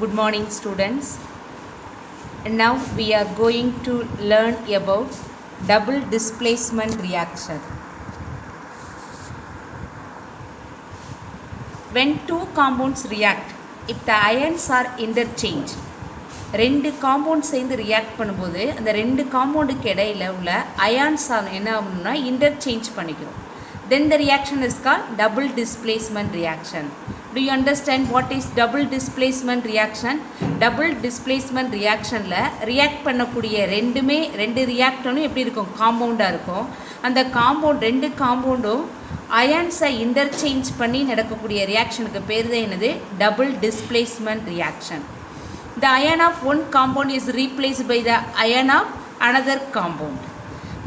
Good morning, students. And now we are going to learn about double displacement reaction. When two compounds react, if the ions are interchanged, ரெண்டு compound சேர்ந்து react பண்ணும்போது அந்த ரெண்டு காம்பவுண்டுக்கு இடையில் உள்ள ions என்ன ஆகணும்னா இன்டர்சேஞ்ச் பண்ணிக்கிறோம். Then the reaction is called double displacement reaction. Do you understand what is double displacement reaction? Double displacement reactionல ரியாக்ட் பண்ணக்கூடிய ரெண்டு ரியாக்டனும் எப்படி இருக்கும், காம்பவுண்டாக இருக்கும். அந்த காம்பவுண்ட் ரெண்டு காம்பவுண்டும் அயான்ஸை இன்டர்சேஞ்ச் பண்ணி நடக்கக்கூடிய ரியாக்ஷனுக்கு பேர் தான் என்னது, double displacement reaction. The ion of one compound is replaced by the ion of another compound.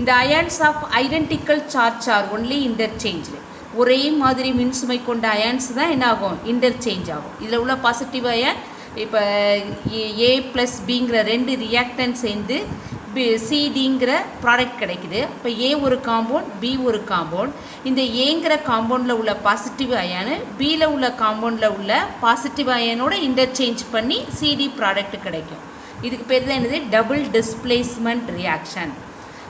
The ions of identical charge are only interchanged. ஒரே மாதிரி மின்சுமை கொண்ட அயான்ஸ் தான் என்ன ஆகும், இன்டர்சேஞ்ச் ஆகும். இதில் உள்ள பாசிட்டிவ் அயான் இப்போ ஏ ப்ளஸ் பிங்கிற ரெண்டு ரியாக்டன் சேர்ந்து சிடிங்கிற ப்ராடக்ட் கிடைக்குது. இப்போ ஏ ஒரு காம்பவுண்ட், பி ஒரு காம்பவுண்ட். இந்த ஏங்கிற காம்பவுண்டில் உள்ள பாசிட்டிவ் அயானு பியில் உள்ள காம்பவுண்டில் உள்ள பாசிட்டிவ் அயனோட இன்டர்சேஞ்ச் பண்ணி சிடி ப்ராடக்ட் கிடைக்கும். இதுக்கு பேர் தான் என்னது, டபுள் டிஸ்பிளேஸ்மெண்ட் ரியாக்ஷன்.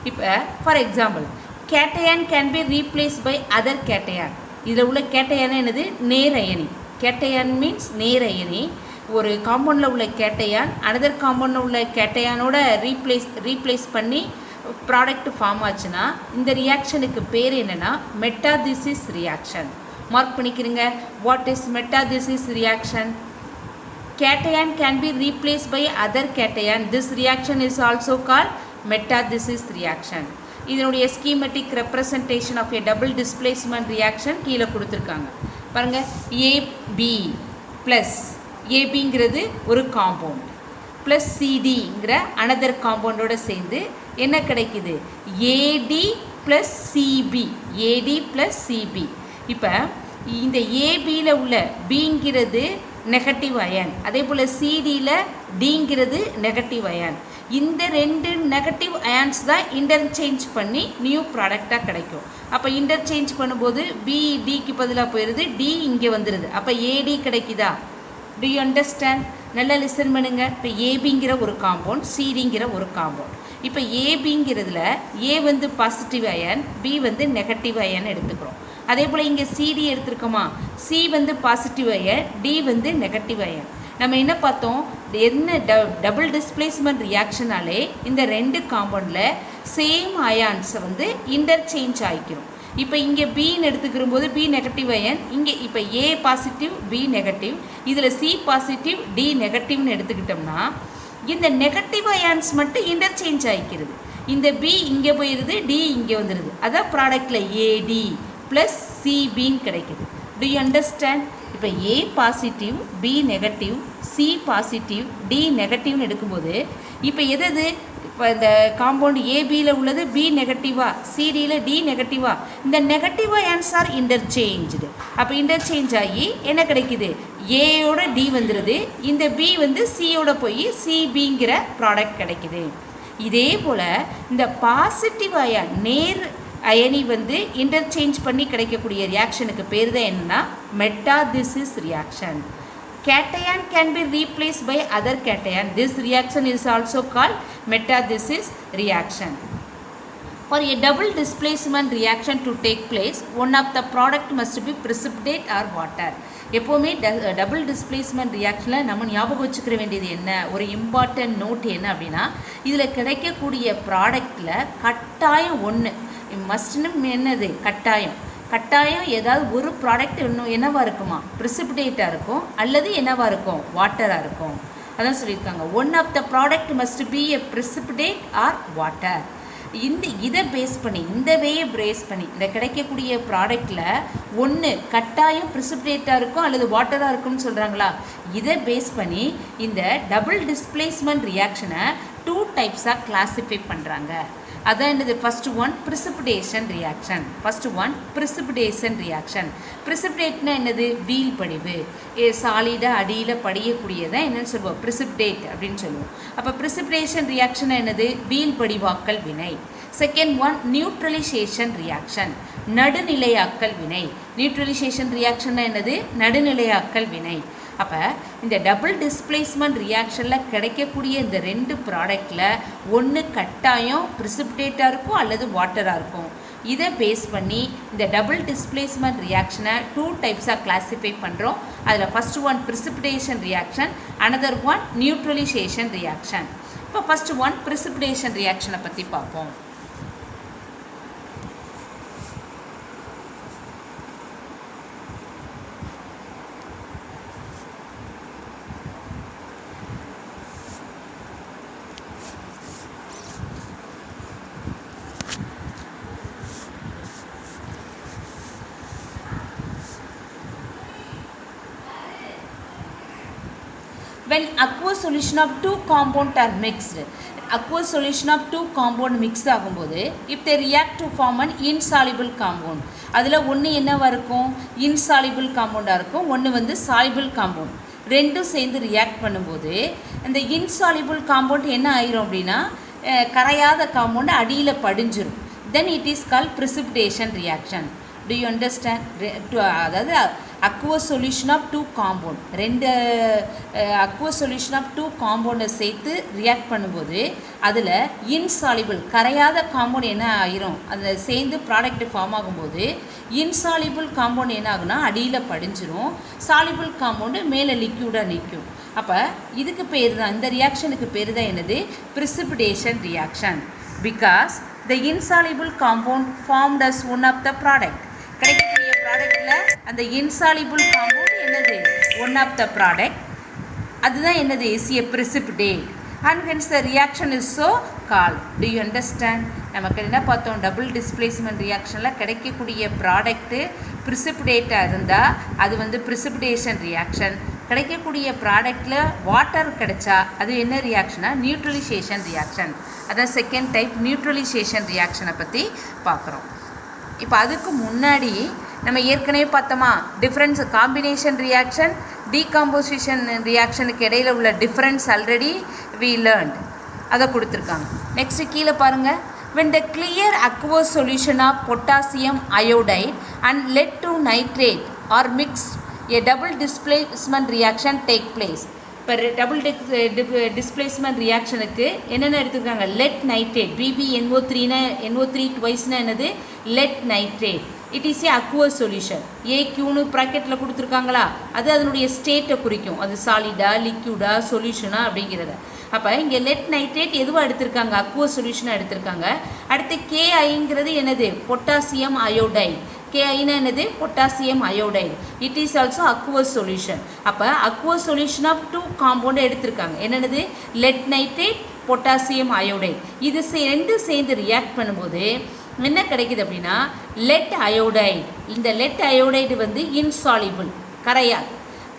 இப்போ for example, cation can be replace by other cation. இதில் உள்ள கேட்டையான என்னது, நேர் அயனி. கேட்டையான் மீன்ஸ் நேர் அயனி. ஒரு காம்பவுண்டில் உள்ள கேட்டையான் அனதர் காம்பவுண்டில் உள்ள கேட்டையானோட ரீப்ளேஸ் பண்ணி ப்ராடக்ட் ஃபார்ம் ஆச்சுன்னா இந்த ரியாக்ஷனுக்கு பேர் என்னென்னா மெட்டாதிசிஸ் ரியாக்ஷன். மார்க் பண்ணிக்கிறீங்க. What is metathesis reaction? Cation can be replaced by other cation. This reaction is also called metathesis reaction. இதனுடைய schematic representation of a double displacement reaction கீழே கொடுத்துருக்காங்க பாருங்க. AB plus ABங்கிறது ஒரு காம்பவுண்ட் ப்ளஸ் சிடிங்கிற அனதர் காம்பவுண்டோட சேர்ந்து என்ன கிடைக்குது, AD plus CP. AD plus CP. இப்போ இந்த ஏபியில் உள்ள பிங்கிறது நெகட்டிவ் அயான், அதே போல் சிடியில் டிங்கிறது நெகட்டிவ் அயான். இந்த ரெண்டு நெகட்டிவ் அயான்ஸ் தான் இன்டர்சேஞ்ச் பண்ணி நியூ ப்ராடக்டாக கிடைக்கும். அப்போ இன்டர்சேஞ்ச் பண்ணும்போது பி டிக்கு பதிலாக போயிடுது, டி இங்கே வந்துடுது. அப்போ ஏடி கிடைக்குதா? To you understand? நல்லா லிசன் பண்ணுங்க. இப்போ ஏபிங்கிற ஒரு காம்பவுண்ட், சிடிங்கிற ஒரு காம்பவுண்ட். இப்போ ஏபிங்கிறதுல ஏ வந்து பாசிட்டிவ் அயன், பி வந்து நெகட்டிவ் அயன் எடுத்துக்கிறோம். அதே போல் இங்கே சிடி எடுத்துருக்கோமா, சி வந்து பாசிட்டிவ் அயன், டி வந்து நெகட்டிவ் அயன். நம்ம என்ன பார்த்தோம், என்ன டபுள் டிஸ்பிளேஸ்மெண்ட் ரியாக்ஷனாலே இந்த ரெண்டு காம்பவுண்டில் சேம் அயான்ஸை வந்து இன்டர்சேஞ்ச் ஆகிக்கிறோம். இப்போ இங்கே பின்னு எடுத்துக்கிற போது பி நெகட்டிவ் அயன், இங்கே இப்போ ஏ பாசிட்டிவ் பி நெகட்டிவ், இதில் சி பாசிட்டிவ் டி நெகட்டிவ்னு எடுத்துக்கிட்டோம்னா இந்த நெகட்டிவ் அயான்ஸ் மட்டும் இன்டர்சேஞ்ச் ஆகிக்கிறது. இந்த பி இங்கே போயிடுது, டி இங்கே வந்துடுது. அதான் ப்ராடக்டில் ஏடி ப்ளஸ் சிபின்னு கிடைக்குது. Do you understand? இப்போ A positive B negative C positive D நெகட்டிவ்னு எடுக்கும்போது இப்போ எது, இப்போ இந்த காம்பவுண்ட் ஏபியில் உள்ளது பி நெகட்டிவா, சிடியில் டி நெகட்டிவா, இந்த நெகட்டிவ் அயான்ஸ் ஆர் இன்டர்சேஞ்சு. அப்போ இன்டர்சேஞ்ச் ஆகி என்ன கிடைக்குது, ஏயோட டி வந்துடுது, இந்த பி வந்து சியோட போய் சிபிங்கிற ப்ராடக்ட் கிடைக்குது. இதே போல் இந்த பாசிட்டிவ் அயான் நேர் அயனி வந்து இன்டர்சேஞ்ச் பண்ணி கிடைக்கக்கூடிய ரியாக்ஷனுக்கு பேர் தான் என்னன்னா மெட்டாதிசிஸ் reaction. Cation can be replaced by other cation. This reaction is also called metathesis reaction. For a double displacement reaction to take place, one of the product must be precipitate or water. எப்போவுமே double displacement ரியாக்ஷனில் நம்ம ஞாபகம் வச்சுக்கிற வேண்டியது என்ன, ஒரு important note என்ன அப்படின்னா, இதில் கிடைக்கக்கூடிய ப்ராடக்டில் கட்டாயம் ஒன்று மஸ்ட்னு என்னது, கட்டாயம் ஏதாவது ஒரு ப்ராடக்ட் இன்னும் என்னவாக இருக்குமா, ப்ரிசிபிடேட்டாக இருக்கும் அல்லது என்னவாக இருக்கும், வாட்டராக இருக்கும். அதான் சொல்லியிருக்காங்க, one of the product must be a precipitate or water. இதை பேஸ் பண்ணி இந்த வேயை பேஸ் பண்ணி இந்த கிடைக்கக்கூடிய ப்ராடக்டில் ஒன்று கட்டாயம் ப்ரிசிபிடேட்டாக இருக்கும் அல்லது வாட்டராக இருக்கும்னு சொல்கிறாங்களா, இதை பேஸ் பண்ணி இந்த டபுள் டிஸ்பிளேஸ்மெண்ட் ரியாக்ஷனை 2 டைப்ஸாக கிளாஸிஃபை பண்ணுறாங்க. அதான் என்னது, ஃபஸ்ட்டு ஒன் ப்ரிசிபிடேஷன் ரியாக்ஷன். ப்ரிசிபிடேட்னா என்னது, வீல் படிவு. சாலிடாக அடியில் படியக்கூடியதான் என்னென்னு சொல்லுவோம், ப்ரிசிபிடேட் அப்படின்னு சொல்லுவோம். அப்போ ப்ரிசிபிடேஷன் ரியாக்ஷன் என்னது, வீல் படிவாக்கல் வினை. செகண்ட் ஒன் நியூட்ரலைசேஷன் ரியாக்ஷன், நடுநிலையாக்கல் வினை. நியூட்ரலைசேஷன் ரியாக்ஷன் என்னது, நடுநிலையாக்கல் வினை. அப்போ இந்த டபுள் டிஸ்பிளேஸ்மெண்ட் ரியாக்ஷனில் கிடைக்கக்கூடிய இந்த ரெண்டு ப்ராடக்டில் ஒன்று கட்டாயம் ப்ரிசிபிடேட்டாக இருக்கும் அல்லது வாட்டராக இருக்கும். இதை பேஸ் பண்ணி இந்த டபுள் டிஸ்பிளேஸ்மெண்ட் ரியாக்ஷனை 2 டைப்ஸாக கிளாஸிஃபை பண்ணுறோம். அதில் first one precipitation reaction, another one neutralisation reaction. இப்போ ஃபஸ்ட்டு ஒன் ப்ரிசிபிடேஷன் ரியாக்ஷனை பற்றி பார்ப்போம். When aqueous solution of 2 compounds are mixed, aqueous solution of 2 compound mix ஆகும்போது if they react to form an insoluble compound, அதில் ஒன்று என்னவா இருக்கும், insoluble compound இருக்கும், ஒன்று வந்து soluble compound. ரெண்டும் சேர்ந்து ரியாக்ட் பண்ணும்போது இந்த insoluble compound என்ன ஆயிரும் அப்படின்னா கரையாத காம்பவுண்ட் அடியில் படிஞ்சிரும். then it is called precipitation reaction. do you understand? அதாவது aqueous solution of 2 compound, ரெண்டு aqueous solution of 2 compound சேர்த்து ரியாக்ட் பண்ணும்போது அதில் இன்சாலிபிள் கரையாத காம்பவுண்ட் என்ன ஆயிரும், அதில் சேர்ந்து ப்ராடக்ட் ஃபார்ம் ஆகும்போது இன்சாலிபிள் காம்பவுண்ட் என்ன ஆகுனா அடியில் படிஞ்சிரும், சாலிபிள் காம்பவுண்டு மேலே லிக்யூடாக நிற்கும். அப்போ இதுக்கு பேர் தான், இந்த ரியாக்ஷனுக்கு பேர் தான் என்னது, precipitation reaction. because the insoluble compound formed as one of the product. கிடைக்கக்கூடிய ப்ராடக்டில் அந்த இன்சாலிபிள் காம்பவுண்ட் என்னது, ஒன் ஆஃப் த ப்ராடக்ட், அதுதான் என்னது, is a precipitate and hence the reaction is so called. do you understand? நமக்கு என்ன பார்த்தோம், double displacement ரியாக்ஷனில் கிடைக்கக்கூடிய product ப்ரிசிபிடேட்டாக இருந்தால் அது வந்து precipitation reaction. கிடைக்கக்கூடிய ப்ராடக்டில் வாட்டர் கிடைச்சா அது என்ன ரியாக்ஷனா, நியூட்ரலைசேஷன் ரியாக்ஷன். அதான் செகண்ட் டைப் நியூட்ரலைசேஷன் ரியாக்ஷனை பற்றி பார்க்குறோம். இப்போ அதுக்கு முன்னாடி நம்ம ஏற்கனவே பார்த்தோமா டிஃப்ரென்ஸ், காம்பினேஷன் ரியாக்ஷன், டீகாம்போசிஷன் ரியாக்ஷனுக்கு இடையில் உள்ள டிஃப்ரென்ஸ் ஆல்ரெடி வி லேர்ன்ட், அதை கொடுத்துருக்காங்க. நெக்ஸ்ட்டு கீழே பாருங்கள், when the clear aqueous solution of potassium iodide and lead to nitrate are mixed, a double displacement reaction take place. இப்போ டபுள் டிஸ்பிளேஸ்மெண்ட் ரியாக்ஷனுக்கு என்னென்ன எடுத்துருக்காங்க, லெட் நைட்ரேட், BbNO3 NO3 ட்வைஸ்னா என்னது, lead nitrate. It is a aqueous solution. ஏக்யூன்னு ப்ராக்கெட்டில் கொடுத்துருக்காங்களா, அது அதனுடைய ஸ்டேட்டை குறிக்கும், அது சாலிடா லிக்யூடா சொல்யூஷனா அப்படிங்கிறத. அப்போ இங்கே லெட் நைட்ரேட் எதுவாக எடுத்திருக்காங்க, அக்வஸ் சொல்யூஷனாக எடுத்திருக்காங்க. அடுத்து KIங்கிறது என்னது, பொட்டாசியம் அயோடைடு. KIனா என்னது, potassium iodide. It is also aqueous solution. அப்போ அக்வஸ் சொல்யூஷன் ஆஃப் 2 காம்பவுண்ட் எடுத்திருக்காங்க, என்னென்னது, லெட் நைட்ரேட், பொட்டாசியம் அயோடைடு. இது ரெண்டு சேர்ந்து ரியாக்ட் பண்ணும்போது என்ன கிடைக்குது அப்படின்னா லெட் அயோடைடு. இந்த லெட் அயோடைடு வந்து இன்சாலிபிள், கரையாது.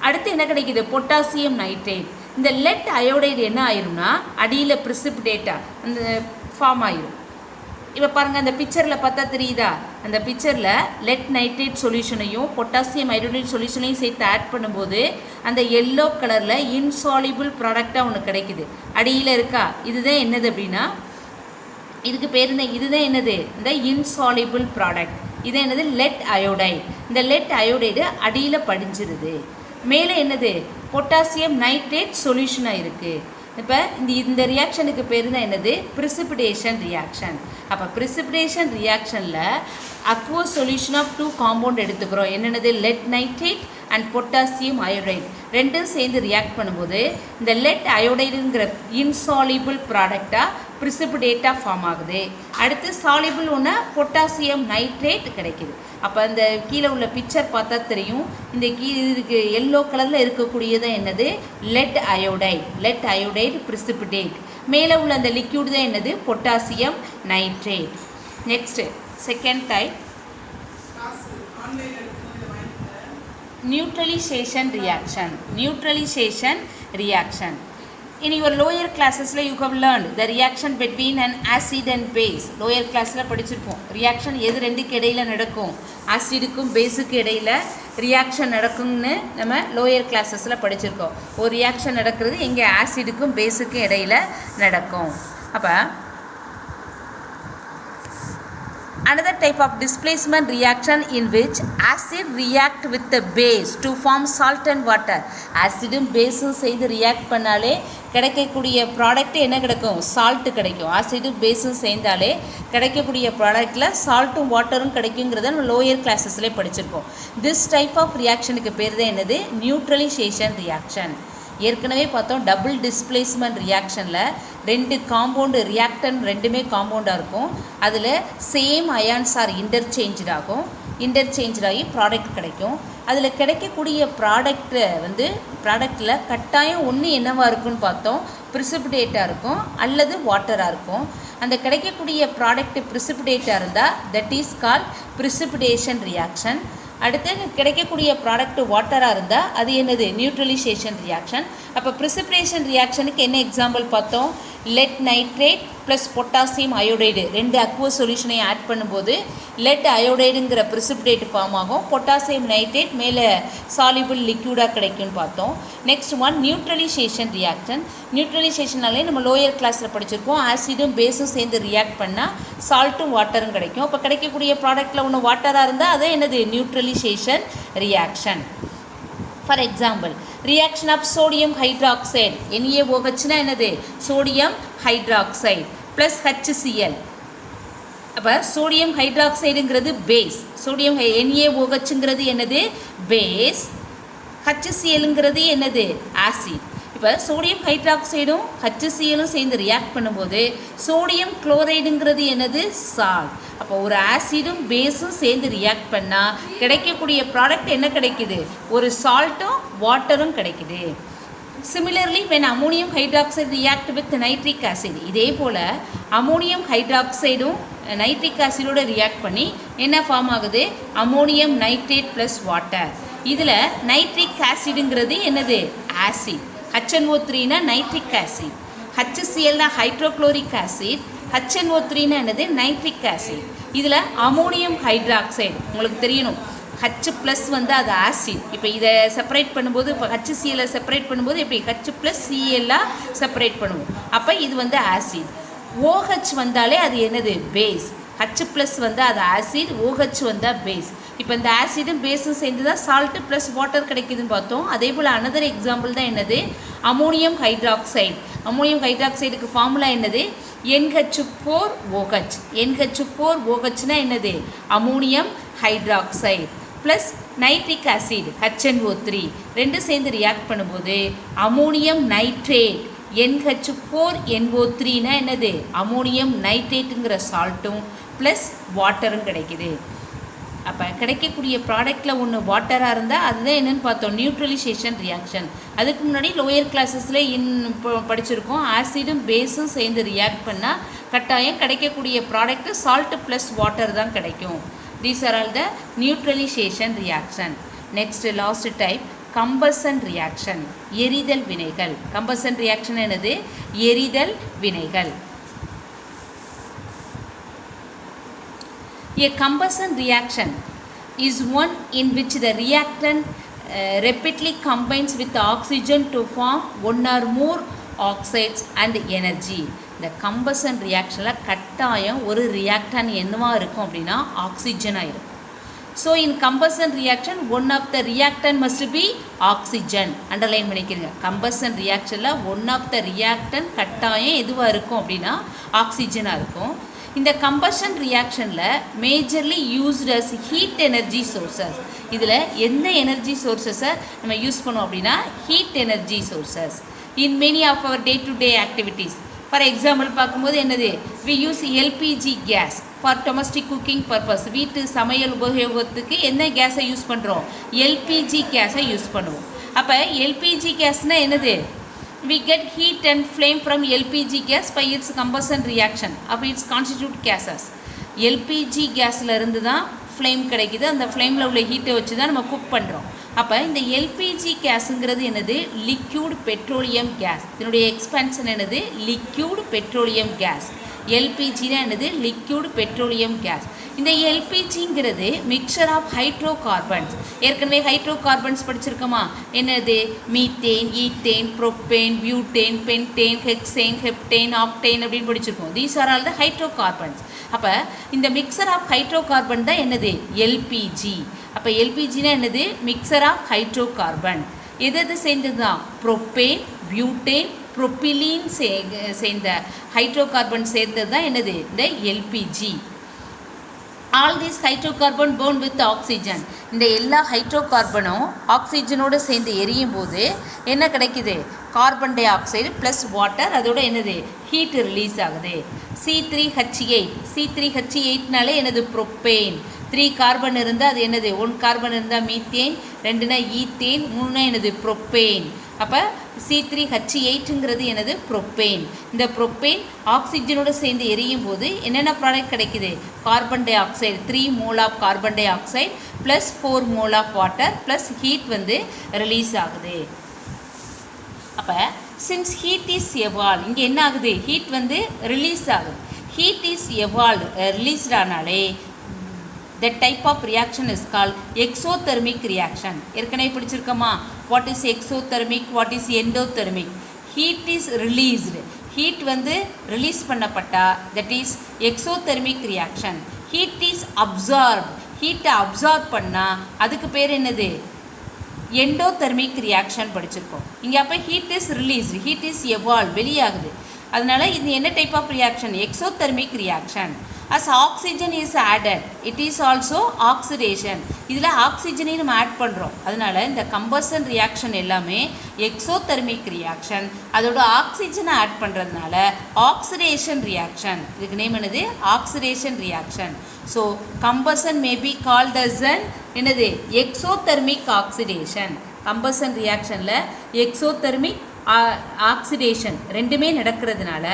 அடுத்து என்ன கிடைக்குது, பொட்டாசியம் நைட்ரேட். இந்த லெட் அயோடைடு என்ன ஆயிரும்னா அடியில் ப்ரிசிபிடேட்டாக அந்த ஃபார்ம் ஆயிரும். இப்போ பாருங்கள், அந்த பிக்சரில் பார்த்தா தெரியுதா, அந்த பிக்சரில் லெட் நைட்ரேட் சொல்யூஷனையும் பொட்டாசியம் அயோடைடு சொல்யூஷனையும் சேர்த்து ஆட் பண்ணும்போது அந்த எல்லோ கலரில் இன்சாலிபிள் ப்ராடக்டாக ஒன்று கிடைக்குது, அடியில் இருக்கா. இதுதான் என்னது அப்படின்னா, இதுக்கு பேர் என்ன, இதுதான் என்னது, இந்த இன்சாலிபிள் ப்ராடக்ட். இது என்னது, லெட் அயோடைடு. இந்த லெட் அயோடைடு அடியில் படிஞ்சிருது, மேலே என்னது, பொட்டாசியம் நைட்ரேட் சொல்யூஷனாக இருக்குது. இப்போ இந்த ரியாக்ஷனுக்கு பேர் தான் என்னது, ப்ரிசிபிடேஷன் ரியாக்ஷன். அப்போ ப்ரிசிபிடேஷன் ரியாக்ஷனில் அக்வஸ் சொல்யூஷன் ஆஃப் 2 காம்பவுண்ட் எடுத்துக்கிறோம், என்னென்னது, lead nitrate and potassium iodide. ரெண்டும் சேர்ந்து ரியாக்ட் பண்ணும்போது இந்த லெட் அயோடைடுங்கிற இன்சாலிபிள் ப்ராடக்டாக ப்ரிசிபிடேட்டாக ஃபார்ம் ஆகுது. அடுத்து சாலிபிள் ஒன்று பொட்டாசியம் நைட்ரேட் கிடைக்கிது. அப்போ இந்த கீழே உள்ள பிக்சர் பார்த்தா தெரியும், இந்த இதுக்கு எல்லோ கலரில் இருக்கக்கூடியதான் என்னது, let iodide. Let iodide precipitate. மேலே உள்ள அந்த லிக்யூட் தான் என்னது, potassium nitrate. Next second type neutralization reaction. Neutralization reaction. In your lower classes you have learned the reaction between an acid and base. Lower classல படிச்சிருப்போம், reaction எது ரெண்டுக்கு இடையில் நடக்கும், ஆசிடுக்கும் பேஸுக்கு இடையில் ரியாக்ஷன் நடக்கும்னு நம்ம லோயர் கிளாஸஸில் படிச்சிருக்கோம். ஒரு ரியாக்ஷன் நடக்கிறது இங்கே ஆசிடுக்கும் பேஸுக்கும் இடையில் நடக்கும். அப்போ Another type of displacement reaction in which acid react with the base to form salt and water. ஆசிடும் பேஸும் சேர்ந்து ரியாக்ட் பண்ணாலே கிடைக்கக்கூடிய ப்ராடக்ட் என்ன கிடைக்கும்? சால்ட்டு கிடைக்கும். ஆசிடும் பேஸும் சேர்ந்தாலே கிடைக்கக்கூடிய ப்ராடக்டில் சால்ட்டும் வாட்டரும் கிடைக்குங்கிறத நம்ம லோயர் கிளாஸஸ்லேயே படிச்சிருக்கோம். திஸ் டைப் ஆஃப் ரியாக்ஷனுக்கு பேர் தான் என்னது? Neutralisation reaction. ஏற்கனவே பார்த்தோம் டபுள் டிஸ்பிளேஸ்மெண்ட் ரியாக்ஷனில் ரெண்டு காம்பவுண்டு ரியாக்டன் ரெண்டுமே காம்பவுண்டாக இருக்கும். அதில் சேம் அயான்ஸ் ஆர் இன்டர்சேஞ்சாகி ப்ராடக்ட் கிடைக்கும். அதில் கிடைக்கக்கூடிய ப்ராடக்டில் கட்டாயம் ஒன்று என்னவாக இருக்குன்னு பார்த்தோம்? ப்ரிசிபிடேட்டாக இருக்கும் அல்லது வாட்டராக இருக்கும். அந்த கிடைக்கக்கூடிய ப்ராடக்ட் ப்ரிசிபிடேட்டாக இருந்தால் that is called precipitation reaction. அடுத்து கிடைக்கக்கூடிய ப்ராடக்ட் வாட்டராக இருந்தால் அது என்னது? Neutralisation reaction. அப்போ ப்ரிசிபிடேஷன் ரியாக்ஷனுக்கு என்ன எக்ஸாம்பிள் பார்த்தோம்? Lead nitrate plus potassium iodide ரெண்டு அக்வஸ் சொல்யூஷனையும் ஆட் பண்ணும்போது லெட் அயோடைடுங்கிற ப்ரிசிபிடேட் ஃபார்ம் ஆகும். பொட்டாசியம் நைட்ரேட் மேலே சாலிபிள் லிக்யூடாக கிடைக்கும்னு பார்த்தோம். Next one neutralisation reaction. நியூட்ரலைசேஷனாலே நம்ம லோயர் கிளாஸில் படிச்சிருக்கோம். ஆசிடும் பேஸும் சேர்ந்து ரியாக்ட் பண்ணால் சால்ட்டும் வாட்டரும் கிடைக்கும். அப்போ கிடைக்கக்கூடிய ப்ராடக்டில் ஒன்று வாட்டராக இருந்தால் அது என்னது? Neutralisation reaction. For example reaction of sodium hydroxide NaOHனா என்னது? Sodium hydroxide plus HCl. அப்போ சோடியம் ஹைட்ராக்சைடுங்கிறது பேஸ், சோடியம் NaOHங்கிறது என்னது? பேஸ். HClங்கிறது என்னது? ஆசிட். இப்போ சோடியம் ஹைட்ராக்சைடும் HClலும் சேர்ந்து ரியாக்ட் பண்ணும்போது சோடியம் குளோரைடுங்கிறது என்னது? சால்ட். அப்போ ஒரு ஆசிடும் பேஸும் சேர்ந்து ரியாக்ட் பண்ணால் கிடைக்கக்கூடிய ப்ராடக்ட் என்ன கிடைக்குது? ஒரு சால்ட்டும் வாட்டரும் கிடைக்குது. Similarly when ammonium hydroxide react with nitric acid, இதே போல் அமோனியம் ஹைட்ராக்சைடும் நைட்ரிக் ஆசிடோட ரியாக்ட் பண்ணி என்ன ஃபார்ம் ஆகுது? Ammonium nitrate plus water. இதில் நைட்ரிக் ஆசிடுங்கிறது என்னது? ஆசிட். HNO3னா நைட்ரிக் ஆசிட், HClனா ஹைட்ரோக்ளோரிக் ஆசிட், HNO3னா என்னது? Nitric acid. இதில் அமோனியம் ஹைட்ராக்சைடு உங்களுக்கு தெரியணும், H ப்ளஸ் வந்து அது ஆசிட். இப்போ இதை செப்பரேட் பண்ணும்போது இப்போ HClலை செப்பரேட் பண்ணும்போது எப்படி H+Clஆக செப்பரேட் பண்ணுவோம். அப்போ இது வந்து ஆசிட். OH வந்தாலே அது என்னது? பேஸ். H+ வந்து அது ஆசிட், OH வந்தால் பேஸ். இப்போ இந்த ஆசிடும் பேஸும் சேர்ந்து தான் சால்ட்டு ப்ளஸ் வாட்டர் கிடைக்குதுன்னு பார்த்தோம். அதே போல் அனதர் எக்ஸாம்பிள் தான் என்னது? Ammonium hydroxide. அமோனியம் ஹைட்ராக்சைடுக்கு ஃபார்முலா என்னது? NH4OH. NH4OHனா என்னது? Ammonium hydroxide plus nitric acid HNO3 ரெண்டு சேர்ந்து ரியாக்ட் பண்ணும்போது அமோனியம் நைட்ரேட் NH4NO3னா என்னது? அமோனியம் நைட்ரேட்டுங்கிற சால்ட்டும் ப்ளஸ் வாட்டரும் கிடைக்குது. அப்போ கிடைக்கக்கூடிய ப்ராடக்டில் ஒன்று வாட்டராக இருந்தால் அதுதான் என்னென்னு பார்த்தோம்? Neutralisation reaction. அதுக்கு முன்னாடி லோயர் கிளாஸஸில் படிச்சிருக்கோம். ஆசிடும் பேஸும் சேர்ந்து ரியாக்ட் பண்ணால் கட்டாயம் கிடைக்கக்கூடிய ப்ராடக்ட்டு சால்ட்டு ப்ளஸ் வாட்டர் தான் கிடைக்கும். These are all the neutralisation reaction. Next last type combustion reaction, எரிதல் வினைகள். கம்பசன் ரியாக்ஷன் என்னது? எரிதல் வினைகள். A combustion reaction is one in which the reactant rapidly combines with oxygen to form one or more oxides and energy. இந்த combustion ரியாக்ஷனில் கட்டாயம் ஒரு reactant என்னவாக இருக்கும் அப்படின்னா ஆக்சிஜனாக இருக்கும். So in combustion reaction one of the reactant must be oxygen. Underline பண்ணிக்கிறீங்க. கம்பசன் ரியாக்ஷனில் ஒன் ஆஃப் த ரியாக்டன் கட்டாயம் எதுவாக இருக்கும் அப்படின்னா ஆக்சிஜனாக இருக்கும். இந்த கம்பஷன் ரியாக்ஷனில் majorly used as heat energy sources. இதில் எந்த எனர்ஜி சோர்ஸஸை நம்ம யூஸ் பண்ணுவோம் அப்படின்னா heat energy sources in many of our day to day activities. For example பார்க்கும்போது என்னது? We use LPG gas for domestic cooking purpose. வீட்டு சமையல் உபயோகத்துக்கு என்ன கேஸை யூஸ் பண்ணுறோம்? LPG கேஸை யூஸ் பண்ணுவோம். அப்போ LPG கேஸ்னால் என்னது? We get heat and flame from LPG gas by its combustion reaction. அப்போ இட்ஸ் கான்ஸ்டிடியூட் கேஸஸ். LPG கேஸில் இருந்து தான் ஃப்ளேம் கிடைக்குது. அந்த ஃப்ளேமில் உள்ள ஹீட்டை வச்சு தான் நம்ம குக் பண்ணுறோம். அப்போ இந்த LPG கேஸுங்கிறது என்னது? Liquid petroleum gas. இதனுடைய எக்ஸ்பென்ஷன் என்னது? Liquid petroleum gas. LPGனா என்னது? Liquid petroleum gas. இந்த எல்பிஜிங்கிறது மிக்சர் ஆஃப் ஹைட்ரோகார்பன்ஸ். ஏற்கனவே ஹைட்ரோகார்பன்ஸ் படிச்சிருக்கோமா? என்னது? Methane, ethane, propane, butane, pentane, hexane, heptane, octane அப்படின்னு படிச்சிருக்கோம். These are all the hydrocarbons. அப்போ இந்த மிக்சர் ஆஃப் ஹைட்ரோகார்பன் தான் என்னது? எல்பிஜி. அப்போ எல்பிஜினா என்னது? Mixture of hydrocarbon. எது சேர்ந்தது தான்? ப்ரோப்பேன், பியூட்டேன், ப்ரோபிலீன் சேர்ந்த ஹைட்ரோகார்பன் சேர்ந்தது தான் என்னது? இந்த LPG. All these hydrocarbon burn with oxygen. இந்த எல்லா ஹைட்ரோகார்பனும் ஆக்சிஜனோடு சேர்ந்து எரியும் போது என்ன கிடைக்குது? Carbon dioxide plus water, அதோட என்னது? ஹீட் ரிலீஸ் ஆகுது. C3H8. C3H8னாலே என்னது? ப்ரோப்பேன். 3 கார்பன் இருந்தால் அது என்னது? 1 கார்பன் இருந்தால் மீத்தேன், 2னா ஈத்தேன், 3னா என்னது? ப்ரோப்பேன். அப்போ C3H8ங்கிறது என்னது? ப்ரோப்பேன். இந்த ப்ரோப்பேன் ஆக்சிஜனோடு சேர்ந்து எரியும் போது என்னென்ன ப்ராடக்ட் கிடைக்குது? Carbon dioxide 3 mole of carbon dioxide plus 4 mole of water plus heat வந்து ரிலீஸ் ஆகுது. அப்போ சின்ஸ் ஹீட் இஸ் எவால்வ், இங்கே என்ன ஆகுது? ஹீட் வந்து ரிலீஸ் ஆகுது. ஹீட் இஸ் எவால்வ் ரிலீஸ்ட் ஆனாலே that type of reaction is called exothermic reaction. ஏற்கனவே படிச்சிருக்கோமா? what is exothermic, what is endothermic? heat is released, heat வந்து release பண்ணப்பட்டா that is exothermic reaction. heat is absorbed, heat absorb பண்ணா அதுக்கு பேர் என்னது? Endothermic reaction படிச்சிருக்கோம். இங்கே அப்போ heat is released, heat is evolve, வெளியாகுது. அதனால இது என்ன type of reaction? Exothermic reaction. as oxygen is added it is also oxidation. இதில் ஆக்சிஜனை நம்ம ஆட் பண்ணுறோம். அதனால இந்த கம்பஷன் ரியாக்ஷன் எல்லாமே எக்ஸோதெர்மிக் ரியாக்ஷன். அதோட ஆக்சிஜனை ஆட் பண்ணுறதுனால ஆக்சிடேஷன் ரியாக்ஷன். இதுக்கு நேம் என்னது? Oxidation reaction. So combustion may be called as an என்னது? Exothermic oxidation. கம்பஷன் ரியாக்ஷனில் எக்ஸோதெர்மிக் ஆக்சிடேஷன் ரெண்டுமே நடக்கிறதுனால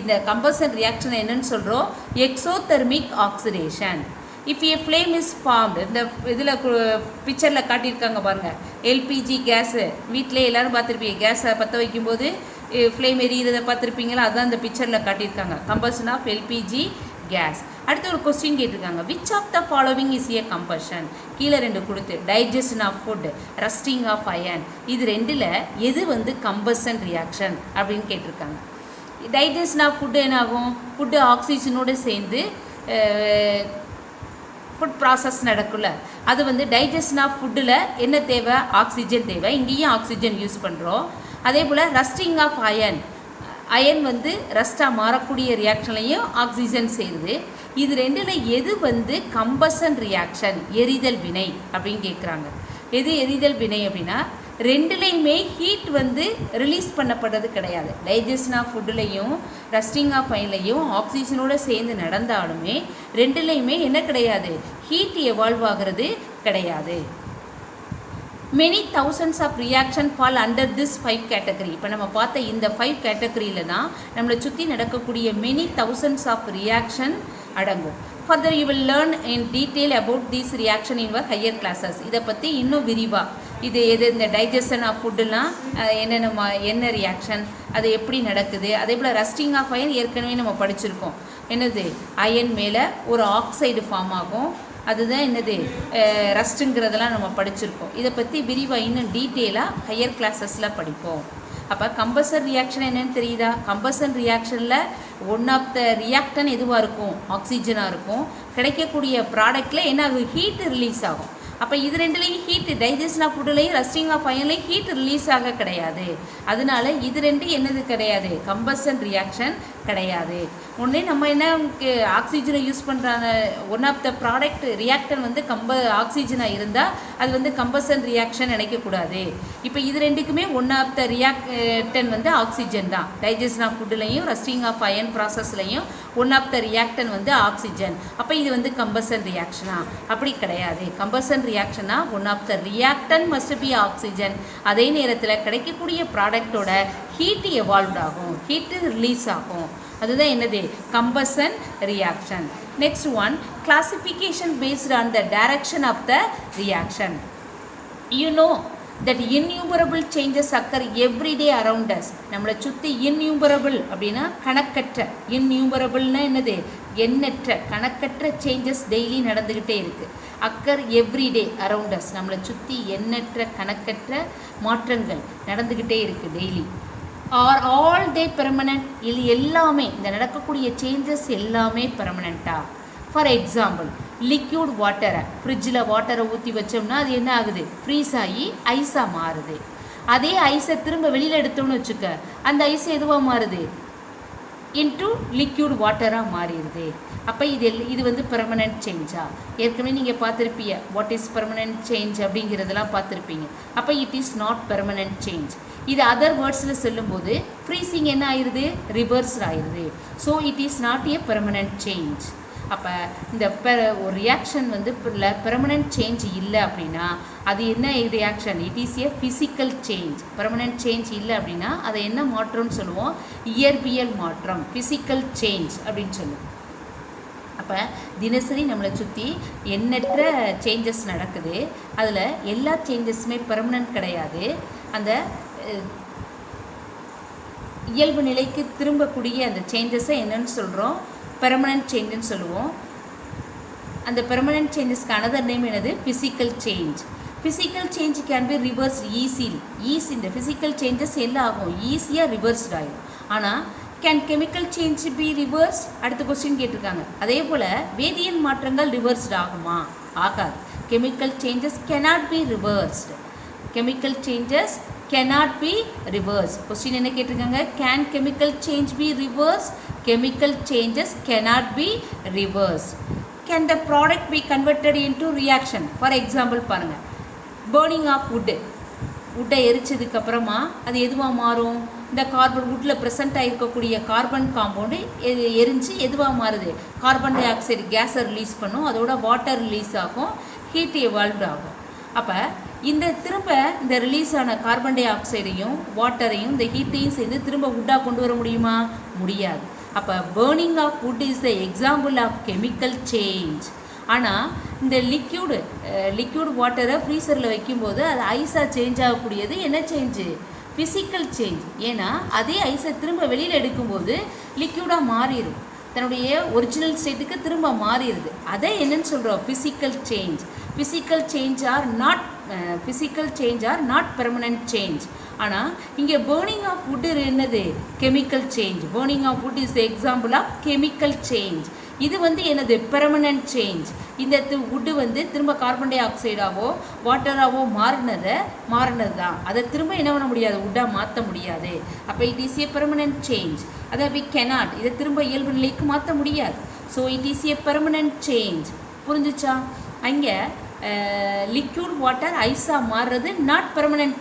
இந்த கம்பஷன் ரியாக்ஷன் என்னன்னு சொல்கிறோம்? Exothermic oxidation. If a flame is formed, இந்த இதில் பிக்சரில் காட்டியிருக்காங்க பாருங்கள். எல்பிஜி கேஸு வீட்டிலே எல்லோரும் பார்த்துருப்பீங்க. கேஸை பற்ற வைக்கும்போது ஃப்ளேம் எரியிறதை பார்த்துருப்பீங்களா? அதுதான் இந்த பிக்சரில் காட்டியிருக்காங்க. Combustion of LPG gas. அடுத்து ஒரு கொஸ்டின் கேட்டிருக்காங்க. Which of the following is a combustion? கீழே 2 கொடுத்து digestion of food, rusting of iron, இது ரெண்டில் எது வந்து கம்பஷன் ரியாக்ஷன் அப்படின்னு கேட்டிருக்காங்க. டைஜஷன் ஆஃப் ஃபுட்டு என்ன ஆகும்? ஃபுட்டு ஆக்சிஜனோடு சேர்ந்து ஃபுட் ப்ராசஸ் நடக்கும்ல, அது வந்து டைஜஷன் ஆஃப் ஃபுட்டில் என்ன தேவை? ஆக்சிஜன் தேவை. இங்கேயும் ஆக்சிஜன் யூஸ் பண்ணுறோம். அதே போல் ரஸ்டிங் ஆஃப் அயன், அயன் வந்து ரஸ்ட்டாக மாறக்கூடிய ரியாக்ஷன்லையும் ஆக்சிஜன் சேருது. இது ரெண்டில் எது வந்து கம்பஷன் ரியாக்ஷன், எரிதல் வினை அப்படின்னு கேட்குறாங்க. எது எரிதல் வினை அப்படின்னா ரெண்டுலேயுமே ஹீட் வந்து ரிலீஸ் பண்ணப்படுறது கிடையாது. டைஜஷன் ஆஃப் ஃபுட்டுலையும் ரஸ்டிங் ஆஃப் அயன்லையும் ஆக்சிஜனோடு சேர்ந்து நடந்தாலுமே ரெண்டுலேயுமே என்ன கிடையாது? ஹீட் எவால்வ் ஆகிறது கிடையாது. many thousands of reaction fall under this 5 category. இப்போ நம்ம பார்த்த இந்த 5 கேட்டகரியில் தான் நம்மளை சுற்றி நடக்கக்கூடிய many thousands of reaction அடங்கும். further you will learn in detail about this reaction in your higher classes. இதை பற்றி இன்னும் விரிவாக இது இந்த டைஜஷன் ஆஃப் ஃபுட்டுலாம் என்ன ரியாக்ஷன், அது எப்படி நடக்குது, அதே போல் ரஸ்டிங் ஆஃப் அயன் ஏற்கனவே நம்ம படிச்சிருக்கோம். என்னது? அயன் மேலே ஒரு ஆக்சைடு ஃபார்ம் ஆகும், அதுதான் என்னது? ரஸ்ட்டுங்கிறதெல்லாம் நம்ம படிச்சிருக்கோம். இதை பற்றி விரிவாக இன்னும் டீட்டெயிலாக ஹையர் கிளாஸஸில் படிப்போம். அப்போ கம்பஷன் ரியாக்ஷன் என்னென்னு தெரியுதா? கம்பஷன் ரியாக்ஷனில் ஒன் ஆஃப் த ரியாக்டன் எதுவாக இருக்கும்? ஆக்சிஜனாக இருக்கும். கிடைக்கக்கூடிய ப்ராடக்டில் என்ன ஆகும்? ஹீட் ரிலீஸ் ஆகும். அப்போ இது ரெண்டுலேயும் ஹீட், டைஜஷன் ஆஃப் ஃபுட்டுலையும் ரஸ்டிங் ஆஃப் அயன்லையும் ஹீட் ரிலீஸ் ஆக கிடையாது. அதனால இது ரெண்டு என்னது கிடையாது? கம்பஷன் ரியாக்ஷன் கிடையாது. ஒன்றே நம்ம என்ன ஆக்சிஜனை யூஸ் பண்ணுறாங்க, ஒன் ஆஃப் த ப்ராடக்ட் ரியாக்டன் வந்து ஆக்சிஜனாக இருந்தால் அது வந்து கம்பஷன் ரியாக்ஷன் நினைக்கக்கூடாது. இப்போ இது ரெண்டுக்குமே ஒன் ஆஃப் த ரியாக்டன் வந்து ஆக்சிஜன் தான். டைஜஷன் ஆஃப் ஃபுட்டுலையும் ரஸ்டிங் ஆஃப் அயன் ப்ராசஸ்லையும் ஒன் ஆஃப் த ரியாக்டன் வந்து ஆக்சிஜன். அப்போ இது வந்து கம்பஷன் ரியாக்ஷனா? அப்படி கிடையாது. கம்பஷன் ரியாக்ஷனா one of the reactant must be oxygen. அதே நேரத்தில் கிடைக்கக்கூடிய ப்ராடக்டோட ஹீட் எவால்வ் ஆகும், ஹீட்டு ரிலீஸ் ஆகும். அதுதான் என்னது? Combustion reaction. Next one, classification based on the direction of the reaction. You know that innumerable changes occur every day around us. நம்மளை சுற்றி innumerable அப்படின்னா கணக்கற்ற, innumerableனா என்னது, எண்ணற்ற கணக்கற்ற சேஞ்சஸ் டெய்லி நடந்துக்கிட்டே இருக்குது. அக்கர் எவ்ரிடே அரவுண்ட் அஸ், நம்மளை சுற்றி எண்ணற்ற கணக்கற்ற மாற்றங்கள் நடந்துக்கிட்டே இருக்குது daily. Are all day permanent, இது எல்லாமே இந்த நடக்கக்கூடிய சேஞ்சஸ் எல்லாமே பெர்மனண்ட்டா? ஃபார் எக்ஸாம்பிள், லிக்யூட் வாட்டரை ஃப்ரிட்ஜில் வாட்டரை ஊற்றி வச்சோம்னா அது என்ன ஆகுது, ஃப்ரீஸ் ஆகி ஐஸாக மாறுது. அதே ஐஸை திரும்ப வெளியில் எடுத்தோம்னு வச்சுக்க, அந்த ஐஸ் எதுவாக மாறுது, இன்டூ லிக்யூட் வாட்டராக மாறிடுது. அப்போ இது வந்து பெர்மனன்ட் சேஞ்சா? ஏற்கனவே நீங்கள் பார்த்துருப்பீங்க வாட் இஸ் பெர்மனன்ட் சேஞ்ச் அப்படிங்கிறதெல்லாம் பார்த்துருப்பீங்க. அப்போ it is not permanent change. இது அதர் வேர்ட்ஸில் சொல்லும்போது ஃப்ரீசிங் என்ன ஆயிடுது, ரிவர்ஸ் ஆயிடுது. So it is not a permanent change. அப்போ இந்த ஒரு ரியாக்ஷன் வந்து பெர்மனன்ட் சேஞ்ச் இல்லை அப்படின்னா அது என்ன reaction, it is A physical change. Permanent change இல்லை அப்படின்னா அதை என்ன மாற்றம்னு சொல்லுவோம், இயற்பியல் மாற்றம், ஃபிசிக்கல் சேஞ்ச் அப்படின்னு சொல்லுவோம். அப்போ தினசரி நம்மளை சுற்றி எண்ணற்ற சேஞ்சஸ் நடக்குது. அதில் எல்லா சேஞ்சஸுமே பெர்மனன்ட் கிடையாது. அந்த இயல்பு நிலைக்கு திரும்பக்கூடிய அந்த சேஞ்சஸை என்னன்னு சொல்கிறோம், பெர்மனன்ட் சேஞ்சுன்னு சொல்லுவோம். அந்த பெர்மனன்ட் சேஞ்சஸ்க்கு அனதர் நேம் என்னது, physical change. Physical change can be reversed easily. இந்த ஃபிசிக்கல் சேஞ்சஸ் எல்லாம் ஆகும், ஈஸியாக ரிவர்ஸ்ட் ஆகும். ஆனால் can chemical change B reverse, அடுத்த கொஸ்டின் கேட்டிருக்காங்க. அதே போல் வேதியியல் மாற்றங்கள் ரிவர்ஸ்ட் ஆகுமா? ஆகாது. Chemical changes cannot be reversed. chemical changes cannot be reversed. Question என்ன கேட்டிருக்காங்க, can chemical change be reversed? chemical changes cannot be reversed. Can the product be converted into reaction? For example பாருங்கள், burning of wood, வுட்டை எரிச்சதுக்கப்புறமா அது எதுவாக மாறும், இந்த carbon வுட்டில் present ஆகிருக்கக்கூடிய carbon compound எரிஞ்சு எதுவாக மாறுது, கார்பன் டை ஆக்சைடு கேஸை ரிலீஸ் பண்ணும், அதோட வாட்டர் ரிலீஸ் ஆகும், ஹீட் எவால்வ்டு ஆகும். அப்போ திரும்ப இந்த ரிலீஸ் ஆன கார்பன் டை ஆக்சைடையும் வாட்டரையும் இந்த ஹீட்டையும் சேர்ந்து திரும்ப வுட்டாக கொண்டு வர முடியுமா? முடியாது. அப்போ burning of wood is the example of chemical change. ஆனால் இந்த லிக்யூட் வாட்டரை ஃப்ரீசரில் வைக்கும்போது அது ஐஸாக சேஞ்ச் ஆகக்கூடியது என்ன சேஞ்சு, ஃபிசிக்கல் சேஞ்ச். ஏன்னா அதே ஐஸை திரும்ப வெளியில் எடுக்கும்போது லிக்யூடாக மாறிடும், தன்னுடைய ஒரிஜினல் ஸ்டேட்டுக்கு திரும்ப மாறிடுது. அதை என்னன்னு சொல்கிறோம், physical change. Physical change are not permanent change. ஆனால் இங்கே பேர்னிங் ஆஃப் வுட் என்னது, chemical change. Burning of wood is the example of chemical change. இது வந்து என்னது, பெர்மனன்ட் சேஞ்ச். இந்த வுட்டு வந்து திரும்ப கார்பன் டை ஆக்சைடாவோ வாட்டராகவோ மாறினது தான். அதை திரும்ப என்ன பண்ண முடியாது, வுட்டாக மாற்ற முடியாது. அப்போ it is a permanent change. அதை வி cannot, இதை திரும்ப இயல்பு நிலைக்கு மாற்ற முடியாது. So it is a permanent change. புரிஞ்சிச்சா? அங்கே லிக்யூட் வாட்டர் ஐஸாக மாறுறது நாட் பெர்மனன்ட்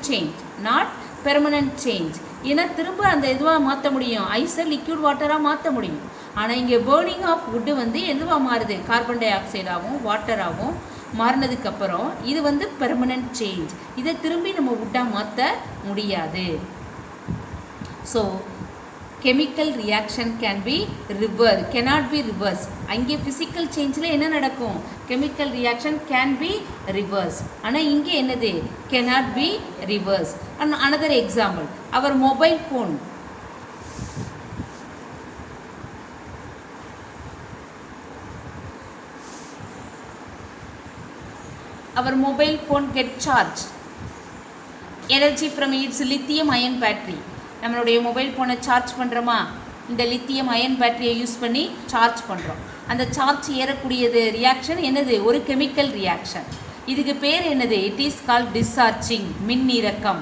சேஞ்ச். ஏன்னா திரும்ப அந்த இதுவாக மாற்ற முடியும், ஐஸை லிக்யூட் வாட்டராக மாற்ற முடியும். ஆனால் இங்கே பேர்னிங் ஆஃப் வுட்டு வந்து எதுவாக மாறுது, கார்பன் டை ஆக்சைடாகவும் வாட்டராகவும் மாறினதுக்கப்புறம் இது வந்து பெர்மனன்ட் சேஞ்ச். இதை திரும்பி நம்ம வுட்டாக மாற்ற முடியாது. So chemical reaction cannot be reversed. அங்கே ஃபிசிக்கல் சேஞ்சில் என்ன நடக்கும், chemical reaction can be reverse. ஆனால் இங்கே என்னது, cannot be reversed. another example, our mobile phone. Our mobile phone get charged energy from its lithium ion battery. நம்மளுடைய mobile ஃபோனை charge பண்ணுறோமா, இந்த லித்தியம் அயன் பேட்டரியை யூஸ் பண்ணி சார்ஜ் பண்ணுறோம். அந்த சார்ஜ் ஏறக்கூடியது ரியாக்ஷன் என்னது, ஒரு கெமிக்கல் ரியாக்ஷன். இதுக்கு பேர் என்னது, இட் இஸ் கால்ட் டிஸ்சார்ஜிங், மின் இறக்கம்.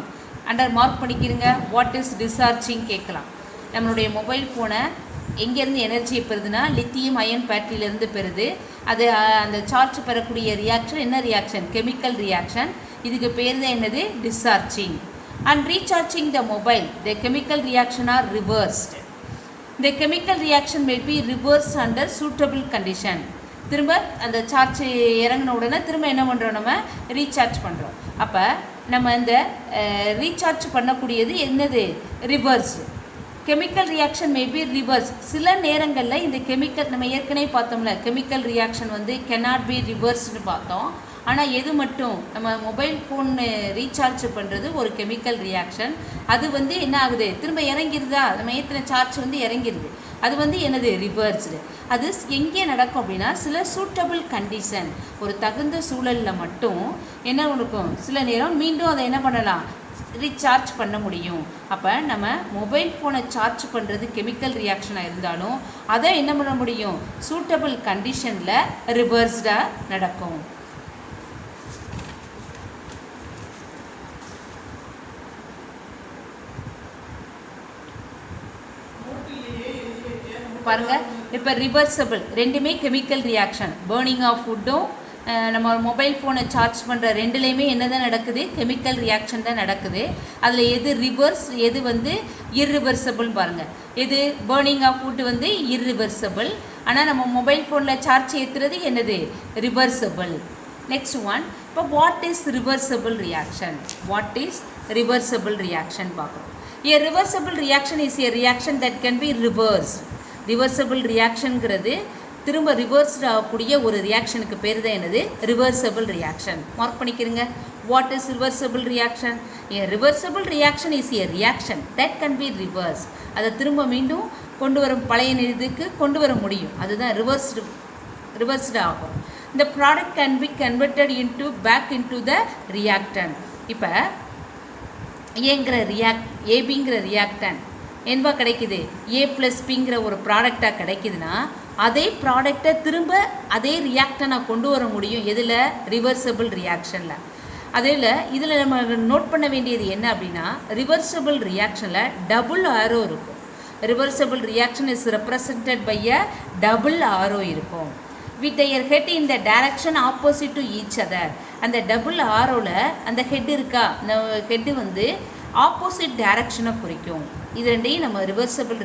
அண்டர் மார்க் பண்ணிக்கிறங்க, வாட் இஸ் டிஸ்சார்ஜிங் கேட்கலாம். நம்மளுடைய மொபைல் ஃபோனை எங்கேருந்து எனர்ஜியை பெறுதுன்னா லித்தியம் அயன் பேட்டரியிலேருந்து பெறுது. அது அந்த சார்ஜ் பெறக்கூடிய ரியாக்ஷன் என்ன ரியாக்ஷன், கெமிக்கல் ரியாக்ஷன். இதுக்கு பேர் தான் என்னது, discharging. And recharging the mobile, the chemical reaction are reversed. The chemical reaction may be reversed under suitable condition. திரும்ப அந்த சார்ஜ் இறங்கின உடனே திரும்ப என்ன பண்ணுறோம், நம்ம ரீசார்ஜ் பண்ணுறோம். அப்போ நம்ம இந்த ரீசார்ஜ் பண்ணக்கூடியது என்னது, reverse. Chemical reaction may be reverse. சில நேரங்களில் இந்த கெமிக்கல் நம்ம ஏற்கனவே பார்த்தோம்ல, கெமிக்கல் ரியாக்ஷன் வந்து cannot be reversed பார்த்தோம். ஆனால் எது மட்டும் நம்ம மொபைல் ஃபோன் ரீசார்ஜ் பண்ணுறது ஒரு கெமிக்கல் ரியாக்ஷன். அது வந்து என்ன ஆகுது, திரும்ப இறங்கிருதா, நம்ம ஏற்றின சார்ஜ் வந்து இறங்கிருது. அது வந்து என்னது, ரிவர்ஸ்டு. அது எங்கே நடக்கும் அப்படின்னா சில சூட்டபிள் கண்டிஷன், ஒரு தகுந்த சூழலில் மட்டும் என்ன இருக்கும், சில நேரம் மீண்டும் அதை என்ன பண்ணலாம், ரீசார்ஜ் பண்ண முடியும். அப்போ நம்ம மொபைல் ஃபோனை சார்ஜ் பண்ணுறது கெமிக்கல் ரியாக்ஷனாக இருந்தாலும் அதை என்ன பண்ண முடியும், சூட்டபிள் கண்டிஷனில் ரிவர்ஸ்டாக நடக்கும். பாருங்கள், இப்போ ரிவர்சபிள் ரெண்டுமே கெமிக்கல் ரியாக்ஷன். பேர்னிங் ஆஃப் ஃபுட்டும் நம்ம மொபைல் ஃபோனை சார்ஜ் பண்ணுற ரெண்டுலேயுமே என்ன தான் நடக்குது, கெமிக்கல் ரியாக்ஷன் தான் நடக்குது. அதில் எது ரிவர்ஸ், எது வந்து இர்ரிவர்சபிள் பாருங்கள். எது பேர்னிங் ஆஃப் ஃபுட் வந்து இர்ரிவர்சபிள், ஆனால் நம்ம மொபைல் ஃபோனில் சார்ஜ் ஏற்றுறது என்னது, ரிவர்சபிள். நெக்ஸ்ட் ஒன், இப்போ what is reversible reaction, what is reversible reaction பார்க்குறோம். A reversible reaction is a reaction that can be reversed. Reversible ரியாக்ஷனுங்கிறது திரும்ப ரிவர்ஸ்ட் ஆகக்கூடிய ஒரு ரியாக்ஷனுக்கு பேர் தான் என்னது, ரிவர்சபிள் ரியாக்ஷன். மார்க் பண்ணிக்கிறங்க. What is reversible reaction? A reversible reaction is a reaction that can be reverse. அதை திரும்ப மீண்டும் கொண்டு வரும், பழைய இதுக்கு கொண்டு வர முடியும். அதுதான் ரிவர்ஸ்டு ஆகும். இந்த product can be converted into back into the reactant. இப்போ ஏங்கிற ஏபிங்கிற ரியாக்டன் என்பா கிடைக்குது, ஏ ப்ளஸ் பிங்கிற ஒரு ப்ராடக்டாக கிடைக்குதுன்னா அதே ப்ராடக்டை திரும்ப அதே ரியாக்டனாக கொண்டு வர முடியும். எதில், ரிவர்சபிள் ரியாக்ஷனில். அதில் இதில் நம்ம நோட் பண்ண வேண்டியது என்ன அப்படின்னா, ரிவர்சபிள் ரியாக்ஷனில் டபுள் ஆரோ இருக்கும். Reversible reaction is represented by a double arrow இருக்கும். With their head in the direction opposite to each other. அந்த டபுள் ஆரோவில் அந்த ஹெட் இருக்கா, அந்த ஹெட்டு வந்து ஆப்போசிட் டைரக்ஷனை குறிக்கும். இது ரெண்டையும் நம்ம ரிவர்சபிள்